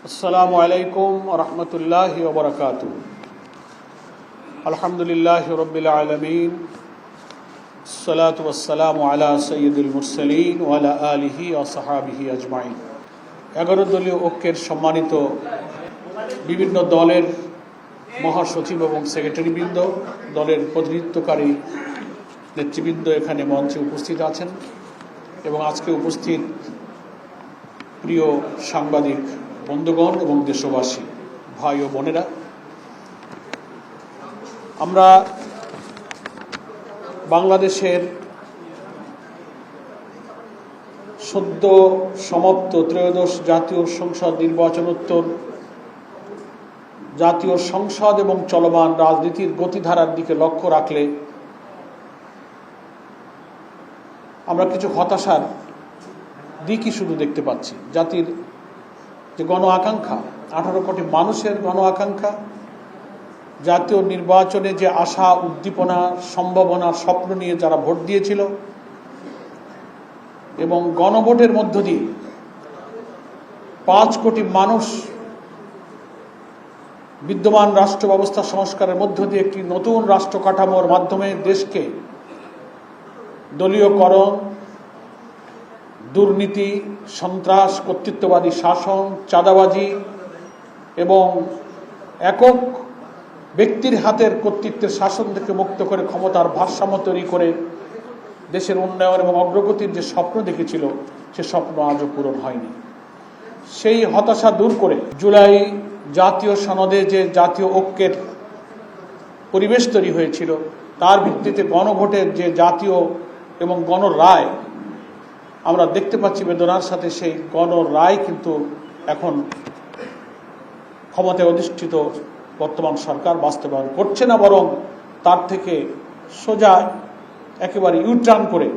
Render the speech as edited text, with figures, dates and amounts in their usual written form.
আসসালামু আলাইকুম ওয়া রাহমাতুল্লাহি ওয়া বারাকাতুহু। আলহামদুলিল্লাহি রাব্বিল আলামিন, আসসালাতু ওয়াসসালামু আলা সাইয়্যিদিল মুরসালিন ওয়া আলা আলিহি ওয়া সাহবিহি আজমাইন। 11 দলীয় ঐক্যের সম্মানিত বিভিন্ন দলের মহাসচিব এবং সেক্রেটারিবৃন্দ, দলের প্রতিনিধিত্বকারী নেতৃবৃন্দ এখানে মঞ্চে উপস্থিত আছেন এবং আজকে উপস্থিত প্রিয় সাংবাদিক বন্ধুগণ এবং দেশবাসী ভাই ও বোনেরা, আমরা বাংলাদেশের সদ্য সমাপ্ত ত্রয়োদশ জাতীয় সংসদ নির্বাচনোত্তর জাতীয় সংসদ এবং চলমান রাজনীতির গতিধারার দিকে লক্ষ্য রাখলে আমরা কিছু হতাশার দিকই শুধু দেখতে পাচ্ছি। জাতির যে গণ আকাঙ্ক্ষা, 18 কোটি মানুষের গণ আকাঙ্ক্ষা, জাতীয় নির্বাচনে যে আশা, উদ্দীপনা, সম্ভাবনা, স্বপ্ন নিয়ে যারা ভোট দিয়েছিল এবং গণভোটের মধ্য দিয়ে 5 কোটি মানুষ বিদ্যমান রাষ্ট্র ব্যবস্থা সংস্কারের মধ্য দিয়ে একটি নতুন রাষ্ট্র কাঠামোর মাধ্যমে দেশকে দলীয়করণ, দুর্নীতি, সন্ত্রাস, কর্তৃত্ববাদী শাসন, চাঁদাবাজি এবং একক ব্যক্তির হাতের কর্তৃত্বের শাসন থেকে মুক্ত করে ক্ষমতার ভারসাম্য তৈরি করে দেশের উন্নয়ন এবং অগ্রগতির যে স্বপ্ন দেখেছিল, সে স্বপ্ন আজও পূরণ হয়নি। সেই হতাশা দূর করে জুলাই জাতীয় সনদে যে জাতীয় ঐক্যের পরিবেশ তৈরি হয়েছিল, তার ভিত্তিতে গণভোটের যে জাতীয় এবং গণরায় আমরা দেখতে পাচ্ছি বেদনার সাথে, সেই গণরায় কিন্তু এখন ক্ষমতায় অধিষ্ঠিত বর্তমান সরকার বাস্তবায়ন করছে না, বরং তার থেকে সোজা একেবারে ইউটার্ন করে